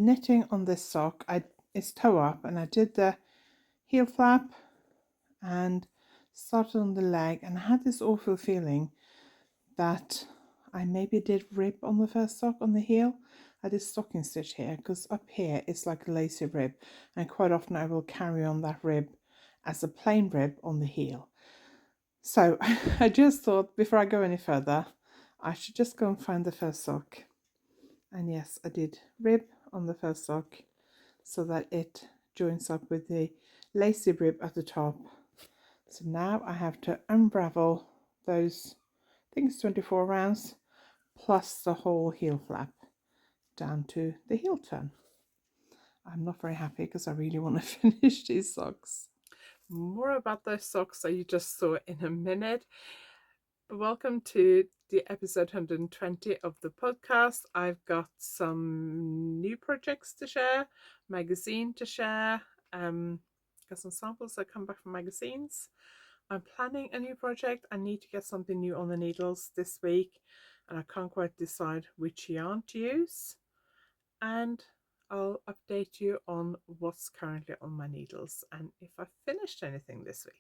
knitting on this sock. It's toe up, and I did the heel flap and started on the leg, and I had this awful feeling that I maybe did rib on the first sock on the heel. I did stocking stitch here because up here it's like a lacy rib, and quite often I will carry on that rib as a plain rib on the heel. So I just thought before I go any further, I should just go and find the first sock. And yes, I did rib on the first sock so that it joins up with the lacy rib at the top. So now I have to unravel those, I think it's 24 rounds, plus the whole heel flap down to the heel turn. I'm not very happy because I really want to finish these socks. More about those socks that you just saw in a minute. But welcome to the episode 120 of the podcast. I've got some new projects to share, magazine to share, got some samples that come back from magazines. I'm planning a new project. I need to get something new on the needles this week, and I can't quite decide which yarn to use. And I'll update you on what's currently on my needles and if I've finished anything this week.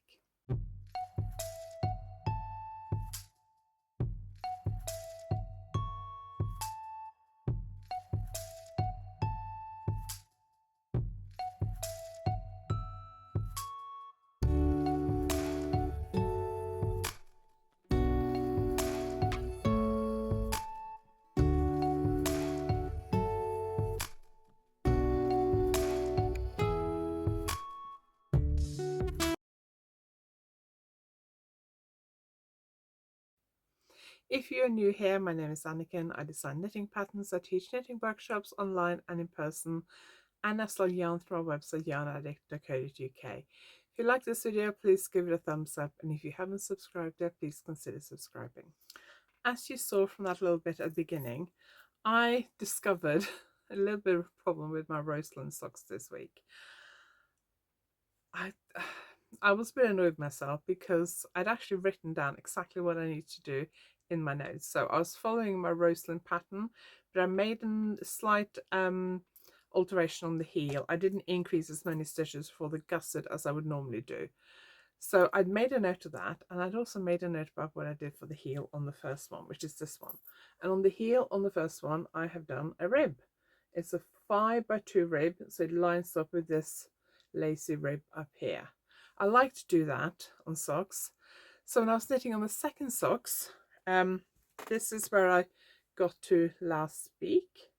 If you're new here, my name is Anniken. I design knitting patterns. I teach knitting workshops online and in person, and I sell yarn through our website yarnaddict.co.uk. If you like this video, please give it a thumbs up, and if you haven't subscribed yet, please consider subscribing. As you saw from that little bit at the beginning, I discovered a little bit of a problem with my Roseland socks this week. I was a bit annoyed with myself because I'd actually written down exactly what I need to do in my notes. So I was following my Roseland pattern, but I made a slight alteration on the heel. I didn't increase as many stitches for the gusset as I would normally do. So I'd made a note of that, and I'd also made a note about what I did for the heel on the first one, which is this one. And on the heel on the first one, I have done a rib. It's a 5x2 rib, so it lines up with this lacy rib up here. I like to do that on socks. So when I was knitting on the second socks, this is where I got to last week.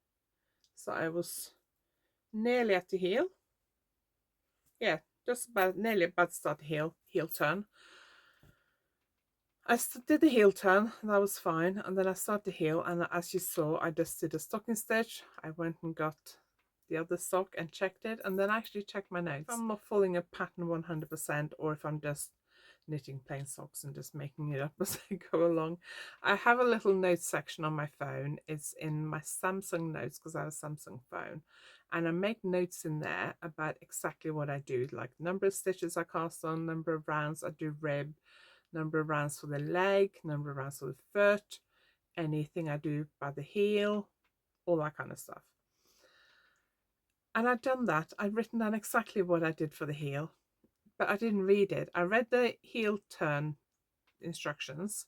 So I was nearly at the heel. Yeah, just about nearly about to start the heel turn. I did the heel turn, and that was fine, and then I started the heel, and as you saw, I just did a stocking stitch. I went and got the other sock and checked it, and then I actually checked my notes. If I'm not following a pattern 100%, or if I'm just knitting plain socks and just making it up as I go along. I have a little notes section on my phone. It's in my Samsung notes because I have a Samsung phone, and I make notes in there about exactly what I do, like number of stitches I cast on, number of rounds I do rib, number of rounds for the leg, number of rounds for the foot, anything I do by the heel, all that kind of stuff. And I'd done that. I'd written down exactly what I did for the heel, but I didn't read it. I read the heel turn instructions,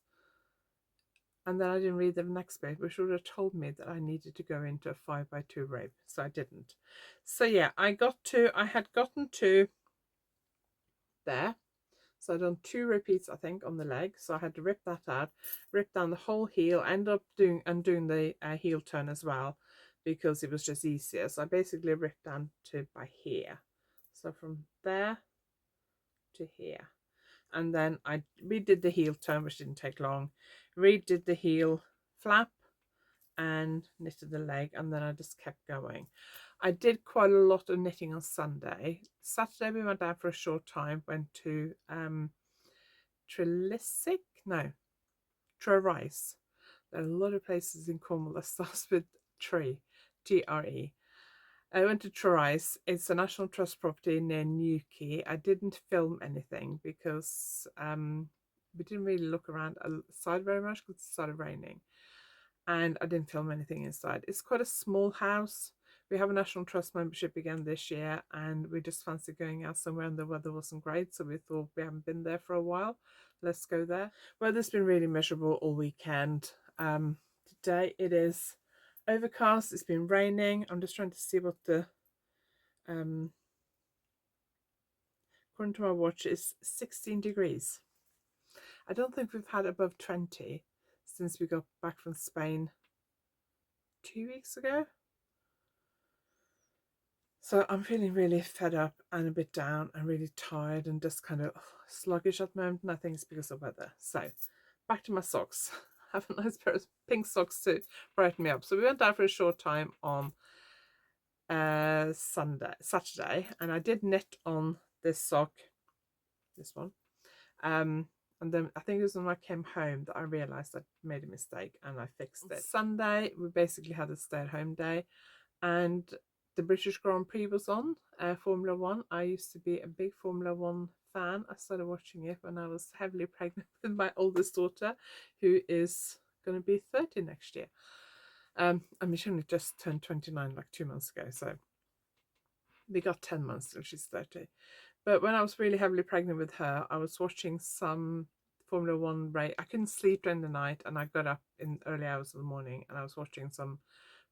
and then I didn't read the next bit, which would have told me that I needed to go into a 5x2 rib, so I didn't. So yeah, I had gotten to there. So I'd done 2 repeats, I think, on the leg. So I had to rip that out, rip down the whole heel, end up undoing the heel turn as well, because it was just easier. So I basically ripped down to by here. So from there to here. And then I redid the heel turn, which didn't take long, redid the heel flap and knitted the leg, and then I just kept going. I did quite a lot of knitting on Sunday. Saturday we went out for a short time, went to Trelisic? No, Trerice. There are a lot of places in Cornwall that starts with tree, T-R-E. I went to Trerice. It's a National Trust property near Newquay. I didn't film anything because we didn't really look around outside very much because it started raining. And I didn't film anything inside. It's quite a small house We have a National Trust membership again this year, and we just fancy going out somewhere, and the weather wasn't great, so we thought we haven't been there for a while. Let's go there. Weather's been really miserable all weekend. Today it is overcast. It's been raining. I'm just trying to see what the according to my watch is 16 degrees. I don't think we've had above 20 since we got back from Spain 2 weeks ago. So I'm feeling really fed up and a bit down and really tired and just kind of sluggish at the moment, and I think it's because of weather. So back to my socks. I have a nice pair of pink socks to brighten me up. So we went out for a short time on Saturday, and I did knit on this sock, this one. And then I think it was when I came home that I realised I'd made a mistake and I fixed it. Sunday, we basically had a stay-at-home day, and the British Grand Prix was on, Formula One. I used to be a big Formula One fan. I started watching it when I was heavily pregnant with my oldest daughter, who is going to be 30 next year. I mean, she only just turned 29 like 2 months ago, so we got 10 months till she's 30. But when I was really heavily pregnant with her, I was watching some Formula One race. I couldn't sleep during the night, and I got up in early hours of the morning, and I was watching some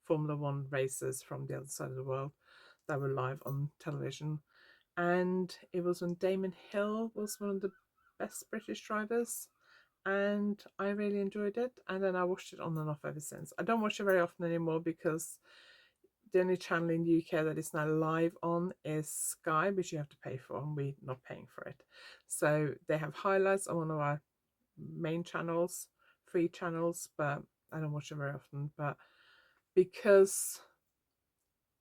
Formula One races from the other side of the world that were live on television. And it was when Damon Hill was one of the best British drivers, and I really enjoyed it. And then I watched it on and off ever since. I don't watch it very often anymore because the only channel in the UK that is now live on is Sky, which you have to pay for, and we're not paying for it. So they have highlights on one of our main channels, free channels, but I don't watch it very often. But because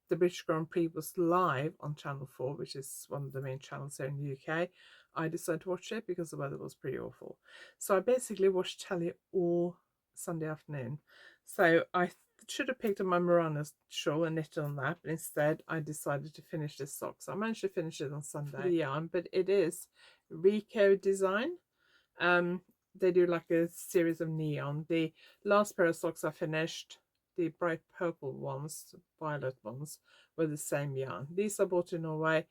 the British Grand Prix was live on Channel 4, which is one of the main channels here in the UK, I decided to watch it because the weather was pretty awful. So I basically watched telly all Sunday afternoon. So I should have picked up my Murano shawl and knitted on that, but instead I decided to finish this sock. So I managed to finish it on Sunday. The yarn, but it is Rico design. They do like a series of neon. The last pair of socks I finished, the bright purple ones, violet ones, were the same yarn. These I bought in Norway.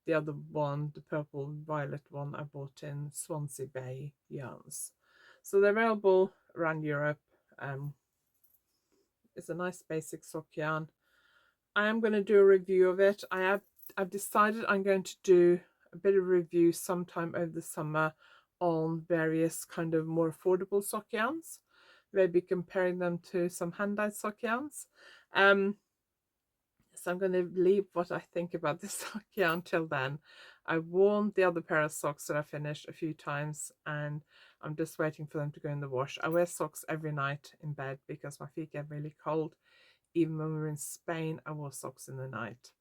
The other one, the purple violet one, I bought in Swansea Bay yarns. So they're available around Europe. It's a nice basic sock yarn. I am going to do a review of it. I've decided I'm going to do a bit of review sometime over the summer on various kind of more affordable sock yarns, maybe comparing them to some hand-dyed sock yarns. So I'm going to leave what I think about this sock yarn till then. I worn the other pair of socks that I finished a few times, and I'm just waiting for them to go in the wash. I wear socks every night in bed because my feet get really cold. Even when we were in Spain, I wore socks in the night,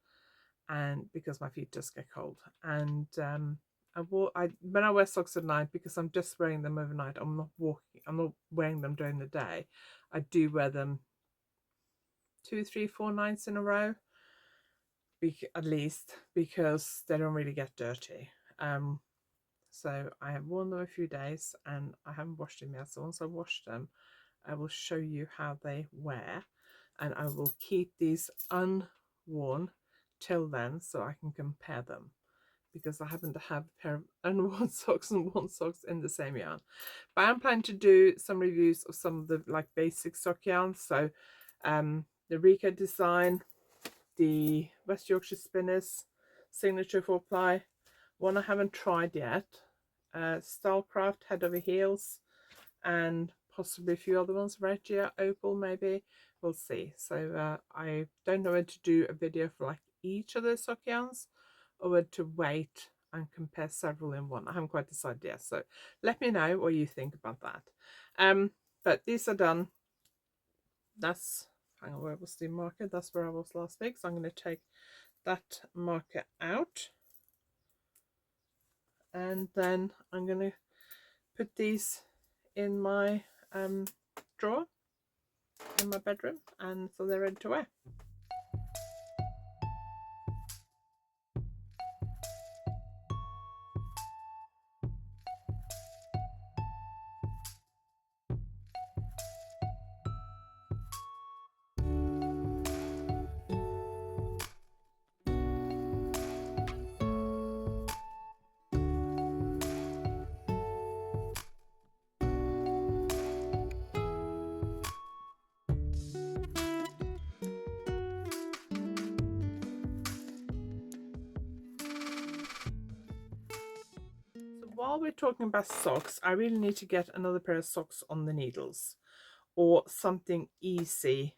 and because my feet just get cold. And when I wear socks at night, because I'm just wearing them overnight, I'm not wearing them during the day. I do wear them 2, 3, 4 nights in a row, at least, because they don't really get dirty. So I have worn them a few days and I haven't washed them yet. So once I wash them, I will show you how they wear, and I will keep these unworn till then so I can compare them, because I happen to have a pair of unworn socks and worn socks in the same yarn. But I am planning to do some reviews of some of the like basic sock yarns. So the Rico design, the West Yorkshire Spinners signature 4-ply, one I haven't tried yet, Stylecraft Head Over Heels, and possibly a few other ones, Regia, Opal maybe, we'll see. So I don't know whether to do a video for like each of those sock yarns or whether to wait and compare several in one. I haven't quite decided yet, so let me know what you think about that. But these are done. That's, hang on, where was the marker? That's where I was last week, so I'm going to take that marker out, and then I'm going to put these in my drawer in my bedroom, and so they're ready to wear. while we're talking about socks, I really need to get another pair of socks on the needles, or something easy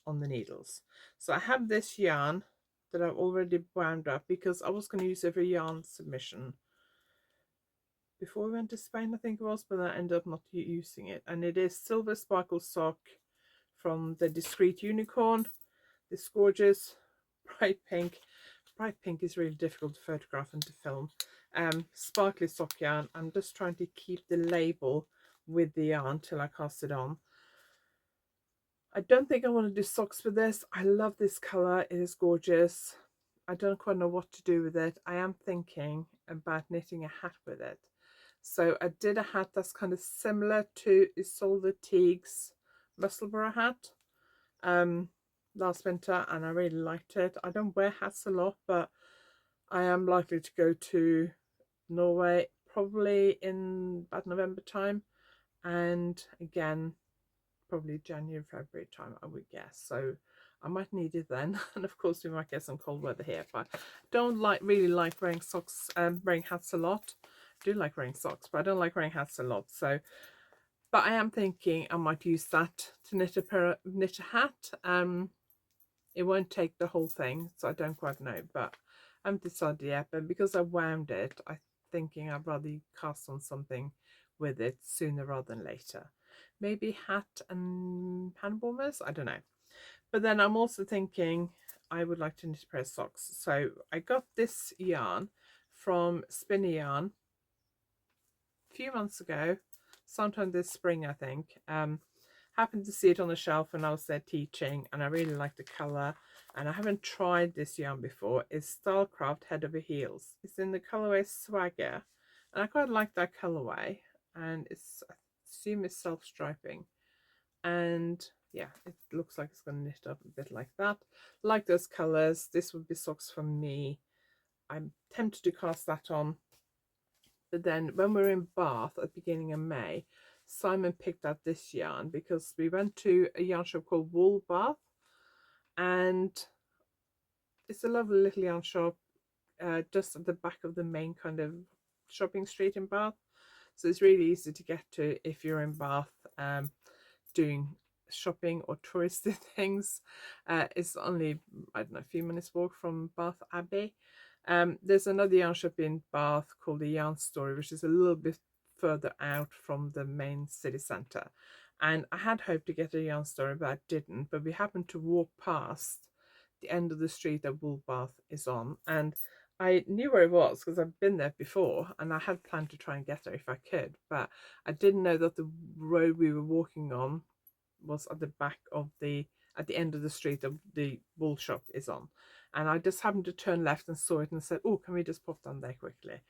on the needles. So I have this yarn that I've already wound up because I was going to use it for yarn submission before we went to Spain, I think it was, but I ended up not using it. And it is Silver Sparkle Sock from the Discreet Unicorn. This gorgeous bright pink. Bright pink is really difficult to photograph and to film. Sparkly sock yarn. I'm just trying to keep the label with the yarn till I cast it on. I don't think I want to do socks with this. I love this colour. It is gorgeous. I don't quite know what to do with it. I am thinking about knitting a hat with it. So I did a hat that's kind of similar to Isolde Teague's Musselburgh hat last winter, and I really liked it. I don't wear hats a lot, but I am likely to go to Norway probably in about November time, and again probably January, February time, I would guess. So I might need it then. And of course we might get some cold weather here, but I don't really like wearing socks, wearing hats a lot. I do like wearing socks, but I don't like wearing hats a lot. So, but I am thinking I might use that to knit a hat. It won't take the whole thing, so I don't quite know, but I haven't decided yet. But because I wound it, I'm thinking I'd rather cast on something with it sooner rather than later. Maybe hat and hand warmers, I don't know. But then I'm also thinking I would like to knit a pair of socks. So I got this yarn from Spinny Yarn a few months ago, sometime this spring I think. Happened to see it on the shelf when I was there teaching, and I really like the colour, and I haven't tried this yarn before. It's Stylecraft Head Over Heels. It's in the colourway Swagger, and I quite like that colourway, and I assume it's self-striping, and yeah, it looks like it's going to knit up a bit like that. Like those colours, this would be socks for me. I'm tempted to cast that on, but then when we were in Bath at the beginning of May, Simon picked up this yarn because we went to a yarn shop called Wool Bath, and it's a lovely little yarn shop just at the back of the main kind of shopping street in Bath. So it's really easy to get to if you're in Bath doing shopping or touristy things. It's only, I don't know, a few minutes walk from Bath Abbey. There's another yarn shop in Bath called the Yarn Story, which is a little bit further out from the main city centre. And I had hoped to get a Yarn Story, but I didn't. But we happened to walk past the end of the street that Wool Bath is on, and I knew where it was because I've been there before, and I had planned to try and get there if I could, but I didn't know that the road we were walking on was at the back of at the end of the street that the wool shop is on. And I just happened to turn left and saw it and said, oh, can we just pop down there quickly?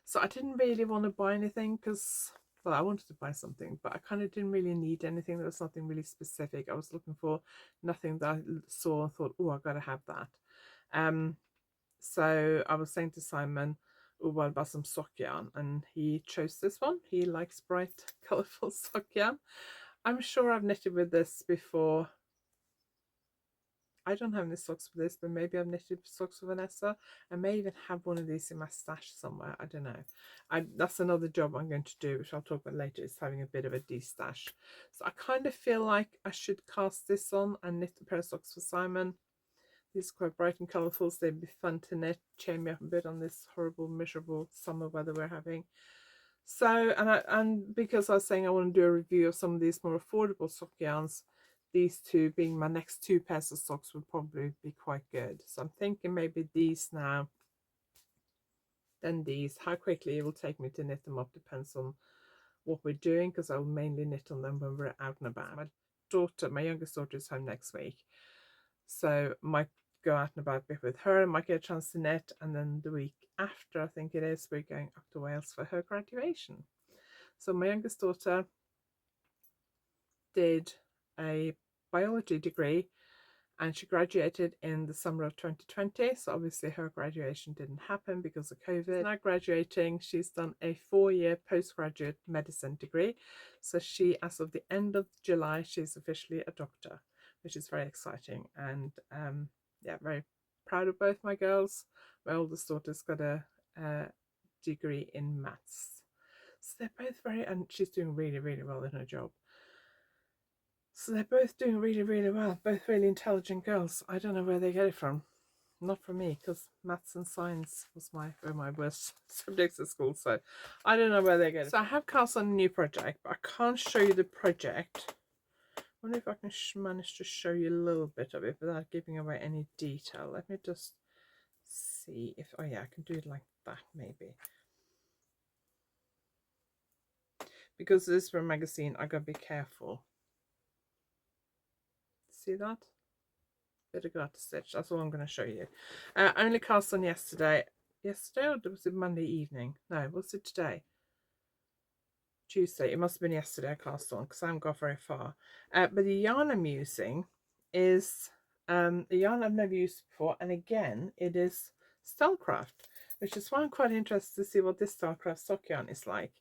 So I didn't really want to buy anything because, well, I wanted to buy something, but I kind of didn't really need anything. There was nothing really specific. I was looking for nothing that I saw and thought, oh, I've got to have that. So I was saying to Simon, oh, what about some sock yarn? And he chose this one. He likes bright, colourful sock yarn. I'm sure I've knitted with this before. I don't have any socks with this, but maybe I've knitted socks with Vanessa. I may even have one of these in my stash somewhere. I don't know. That's another job I'm going to do, which I'll talk about later, is having a bit of a de-stash. So I kind of feel like I should cast this on and knit a pair of socks for Simon. These are quite bright and colourful, so they'd be fun to knit, cheer me up a bit on this horrible, miserable summer weather we're having. So, and because I was saying I want to do a review of some of these more affordable sock yarns, these two being my next two pairs of socks would probably be quite good. So I'm thinking maybe these now, then these. How quickly it will take me to knit them up depends on what we're doing, because I'll mainly knit on them when we're out and about. My youngest daughter is home next week, so I might go out and about a bit with her, might get a chance to knit, and then the week after, I think it is, we're going up to Wales for her graduation. So my youngest daughter did a biology degree and she graduated in the summer of 2020. So obviously her graduation didn't happen because of COVID. She's now graduating. She's done a 4-year postgraduate medicine degree. So she, as of the end of July, she's officially a doctor, which is very exciting. And yeah, very proud of both my girls. My oldest daughter's got a degree in maths. So they're both and she's doing really, really well in her job. So they're both doing really, really well. Both really intelligent girls. I don't know where they get it from. Not from me, because maths and science was were my worst subjects at school. So I don't know where they get it. So I have cast on a new project, but I can't show you the project. I wonder if I can manage to show you a little bit of it without giving away any detail. Let me just see if, oh yeah, I can do it like that maybe. Because this is for a magazine, I gotta be careful. See that? Bit of garter stitch. That's all I'm going to show you. I only cast on yesterday. Yesterday, or was it Monday evening? No, was it today? Tuesday. It must have been yesterday I cast on, because I haven't got very far. But the yarn I'm using is a yarn I've never used before, and again, it is Stellcraft, which is why I'm quite interested to see what this Stellcraft stock yarn is like.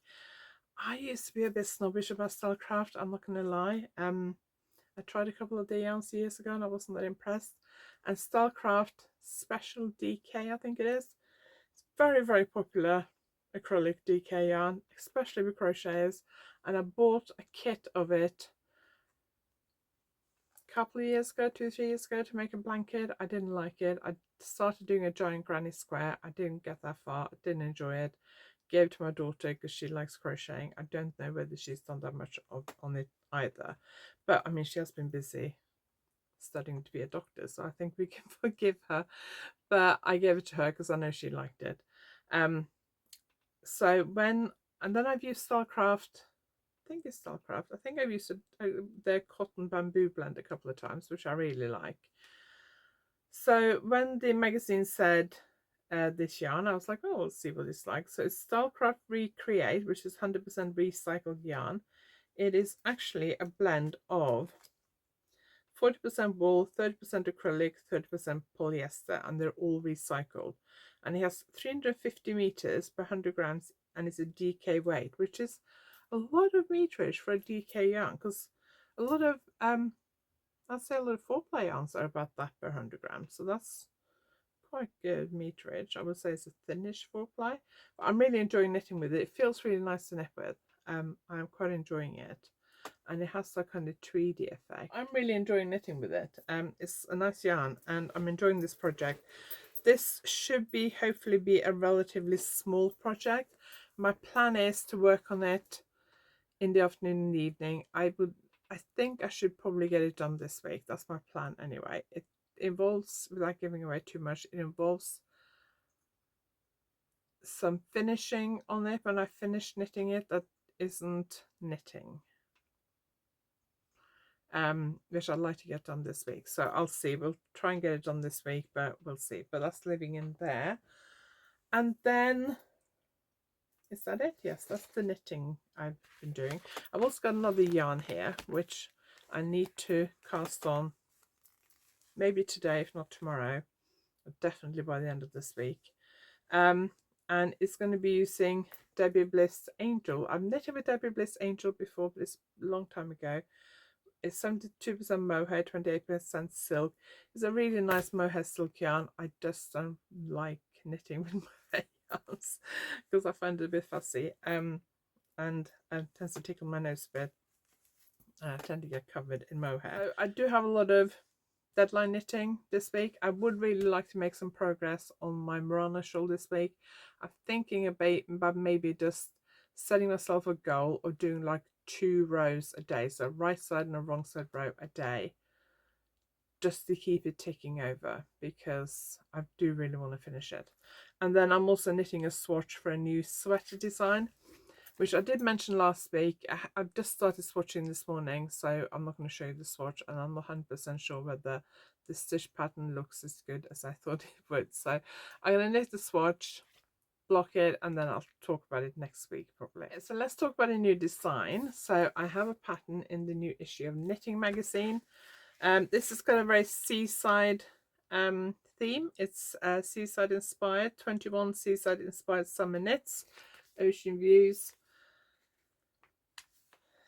I used to be a bit snobbish about Stellcraft, I'm not going to lie. I tried a couple of their yarns years ago and I wasn't that impressed. And Stellcraft Special DK, I think it is. It's very, very popular acrylic DK yarn, especially with crocheters. And I bought a kit of it a couple of years ago, 2-3 years ago, to make a blanket. I didn't like it. I started doing a giant granny square. I didn't get that far. I didn't enjoy it. Gave it to my daughter because she likes crocheting. I don't know whether she's done that much on it either. But I mean, she has been busy studying to be a doctor, so I think we can forgive her. But I gave it to her because I know she liked it. So and then I've used Stellcraft. I think it's Stellcraft. I think I've used their cotton bamboo blend a couple of times, which I really like. So when the magazine said this yarn, I was like, oh, let's see what it's like. So it's Stellcraft Recreate, which is 100% recycled yarn. It is actually a blend of 40% wool, 30% acrylic, 30% polyester, and they're all recycled. And it has 350 meters per 100 grams, and it's a DK weight, which is a lot of meterage for a DK yarn, because a lot of I'd say a lot of 4-ply yarns are about that per 100 grams, so that's quite good meterage. I would say it's a thinnish 4-ply, but I'm really enjoying knitting with it. It feels really nice to knit with. I'm quite enjoying it, and it has that kind of tweedy effect. I'm really enjoying knitting with it. It's a nice yarn, and I'm enjoying this project. This should hopefully be a relatively small project. My plan is to work on it in the afternoon and the evening. I think I should probably get it done this week. That's my plan anyway. It involves, without giving away too much, it involves some finishing on it when I finish knitting it that isn't knitting, which I'd like to get done this week. So I'll see. We'll try and get it done this week, but we'll see. But that's living in there. And then, is that it? Yes, that's the knitting I've been doing. I've also got another yarn here, which I need to cast on maybe today, if not tomorrow, but definitely by the end of this week. And it's going to be using Debbie Bliss Angel. I've knitted with Debbie Bliss Angel before, but it's a long time ago. It's 72% mohair, 28% silk. It's a really nice mohair silk yarn. I just don't like knitting with mohair yarns because I find it a bit fussy, and tends to tickle my nose a bit. I tend to get covered in mohair. So I do have a lot of deadline knitting this week. I would really like to make some progress on my Murana shawl this week. I'm thinking about maybe just setting myself a goal of doing like 2 rows a day, so right side and a wrong side row a day, just to keep it ticking over, because I do really want to finish it. And then I'm also knitting a swatch for a new sweater design, which I did mention last week. I've just started swatching this morning, so I'm not going to show you the swatch, and I'm not 100% sure whether the stitch pattern looks as good as I thought it would. So I'm going to knit the swatch, block it, and then I'll talk about it next week probably. So let's talk about a new design. So I have a pattern in the new issue of Knitting Magazine. This has got a very seaside theme. It's seaside inspired, 21 seaside inspired summer knits, ocean views.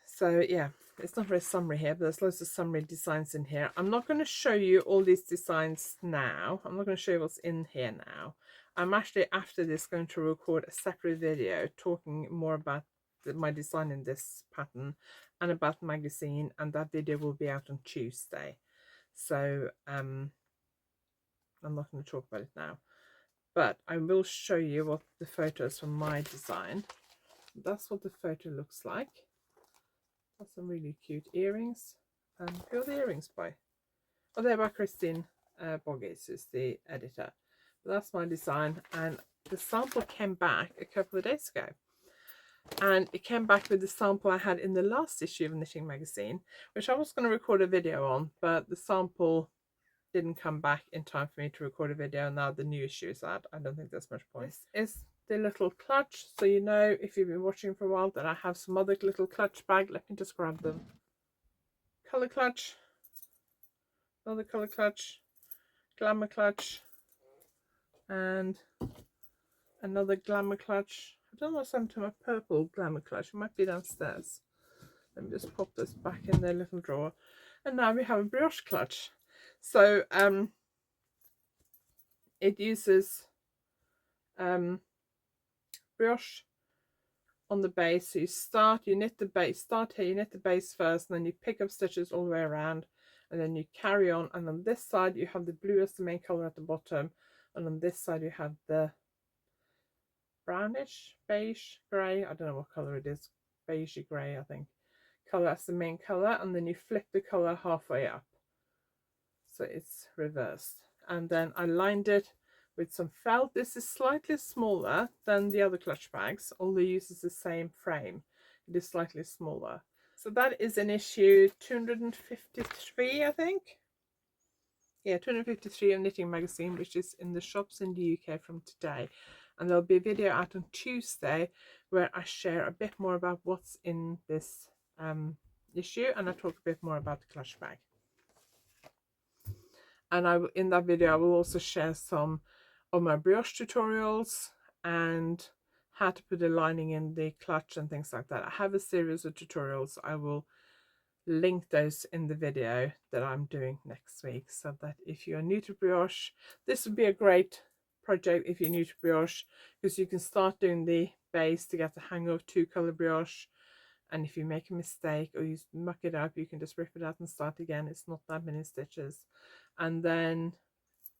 So yeah, it's not very summary here, but there's loads of summary designs in here. I'm not going to show you all these designs now. I'm not going to show you what's in here now. I'm actually, after this, going to record a separate video talking more about my design in this pattern and about the magazine, and that video will be out on Tuesday. So I'm not going to talk about it now, but I will show you what the photos from my design. That's what the photo looks like. That's some really cute earrings. Who are the earrings by? Oh, they're by Christine Boggis, who's the editor. But that's my design, and the sample came back a couple of days ago. And it came back with the sample I had in the last issue of Knitting Magazine, which I was going to record a video on, but the sample didn't come back in time for me to record a video. Now the new issue is out. I don't think there's much point. This is the little clutch, so you know, if you've been watching for a while, that I have some other little clutch bag. Let me just grab them. Colour clutch, another colour clutch, glamour clutch, and another glamour clutch. I don't know what's happened to my purple glamour clutch. It might be downstairs. Let me just pop this back in their little drawer. And now we have a brioche clutch. So it uses brioche on the base. So you knit the base, start here, you knit the base first, and then you pick up stitches all the way around, and then you carry on. And on this side you have the blue as the main color at the bottom, and on this side you have the brownish, beige, grey, I don't know what color it is, beigey grey I think, color as the main color, and then you flip the color halfway up, so it's reversed. And then I lined it with some felt. This is slightly smaller than the other clutch bags, although it uses the same frame. It is slightly smaller. So that is in issue 253, I think. Yeah, 253 of Knitting Magazine, which is in the shops in the UK from today. And there'll be a video out on Tuesday where I share a bit more about what's in this issue, and I talk a bit more about the clutch bag. And in that video I will also share some of my brioche tutorials and how to put a lining in the clutch and things like that. I have a series of tutorials. I will link those in the video that I'm doing next week, so that if you're new to brioche, this would be a great project if you're new to brioche, because you can start doing the base to get the hang of 2-color brioche, and if you make a mistake or you muck it up, you can just rip it out and start again. It's not that many stitches, and then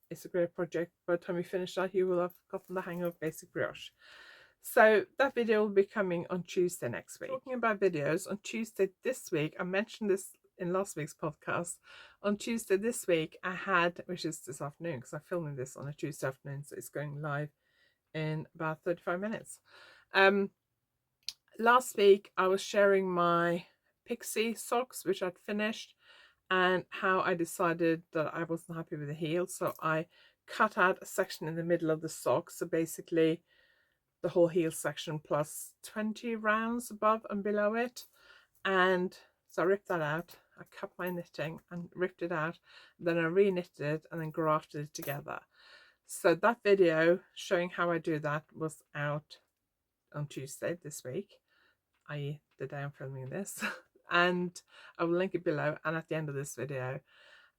it's a great project. By the time you finish that, you will have gotten the hang of basic brioche. So that video will be coming on Tuesday next week. Talking about videos, on Tuesday this week, I mentioned this in last week's podcast, on Tuesday this week I had, which is this afternoon because I'm filming this on a Tuesday afternoon, so it's going live in about 35 minutes. Last week I was sharing my pixie socks, which I'd finished, and how I decided that I wasn't happy with the heel, so I cut out a section in the middle of the sock, so basically the whole heel section plus 20 rounds above and below it. And so I ripped that out, I cut my knitting and ripped it out, then I re-knitted it and then grafted it together. So that video showing how I do that was out on Tuesday this week, i.e. the day I'm filming this, and I will link it below and at the end of this video.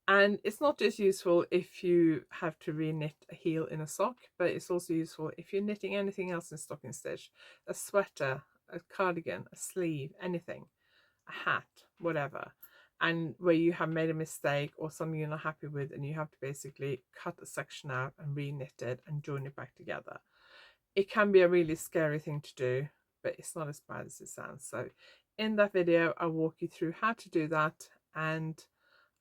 And it's not just useful if you have to re-knit a heel in a sock, but it's also useful if you're knitting anything else in stocking stitch, a sweater, a cardigan, a sleeve, anything, a hat, whatever, and where you have made a mistake or something you're not happy with, and you have to basically cut a section out and re-knit it and join it back together. It can be a really scary thing to do, but it's not as bad as it sounds. So in that video I'll walk you through how to do that, and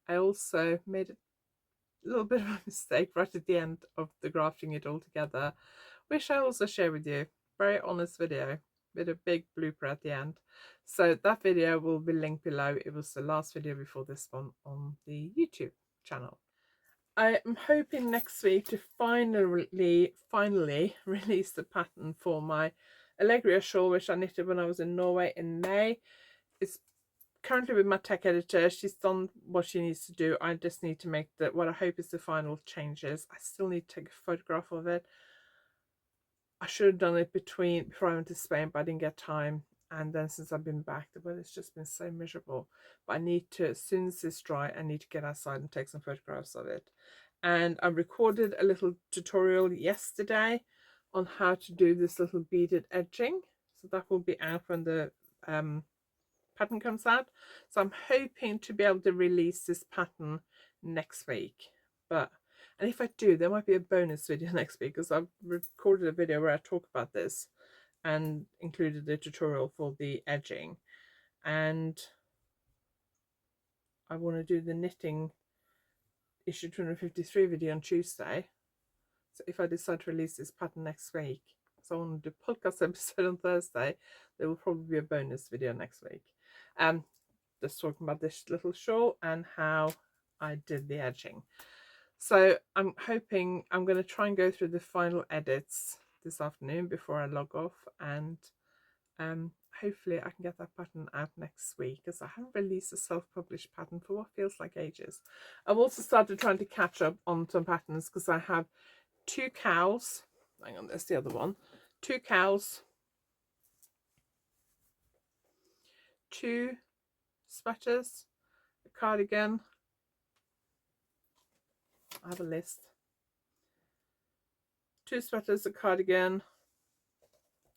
I also made a little bit of a mistake right at the end of the grafting it all together, which I also share with you. Very honest video with a big blooper at the end. So that video will be linked below. It was the last video before this one on the YouTube channel. I am hoping next week to finally release the pattern for my Allegria shawl, which I knitted when I was in Norway in May. It's currently with my tech editor. She's done what she needs to do. I just need to make what I hope is the final changes. I still need to take a photograph of it. I should have done it before I went to Spain, but I didn't get time. And then since I've been back, the weather's just been so miserable. But I need to, as soon as it's dry, I need to get outside and take some photographs of it. And I recorded a little tutorial yesterday on how to do this little beaded edging. So that will be out when the pattern comes out. So I'm hoping to be able to release this pattern next week. And if I do, there might be a bonus video next week, because I've recorded a video where I talk about this and included a tutorial for the edging. And I want to do the knitting issue 253 video on Tuesday. So if I decide to release this pattern next week, so I want to do a podcast episode on Thursday, there will probably be a bonus video next week. Just talking about this little shawl and how I did the edging. So I'm hoping I'm going to try and go through the final edits this afternoon before I log off, and hopefully I can get that pattern out next week, because I haven't released a self-published pattern for what feels like ages. I've also started trying to catch up on some patterns, because I have 2 cows. Hang on, there's the other one. 2 cows, 2 sweaters, a cardigan. I have a list. 2 sweaters, a cardigan,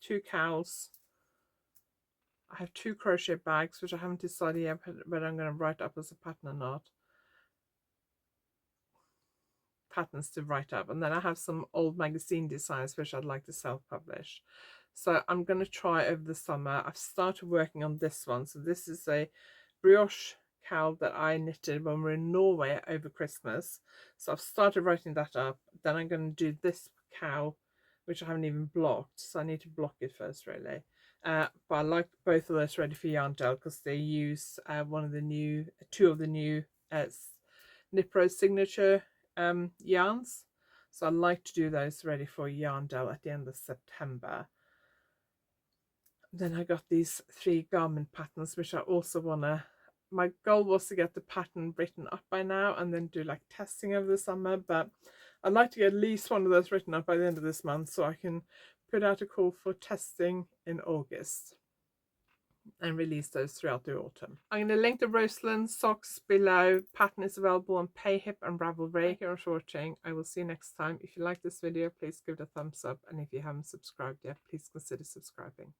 2 cows. I have 2 crochet bags, which I haven't decided yet whether I'm going to write up as a pattern or not. Patterns to write up. And then I have some old magazine designs which I'd like to self-publish. So I'm going to try over the summer. I've started working on this one. So this is a brioche cowl that I knitted when we were in Norway over Christmas. So I've started writing that up. Then I'm going to do this cowl, which I haven't even blocked. So I need to block it first, really. But I like both of those ready for YarnAddict, because they use two of the new Knitpro signature yarns. So I like to do those ready for YarnAddict at the end of September. Then I got these 3 garment patterns, which I also want to, my goal was to get the pattern written up by now and then do like testing over the summer, but I'd like to get at least one of those written up by the end of this month, so I can put out a call for testing in August and release those throughout the autumn. I'm going to link the Roseland socks below. Pattern is available on Payhip and Ravelry. Thank you for watching. I will see you next time. If you like this video, please give it a thumbs up, and if you haven't subscribed yet, please consider subscribing.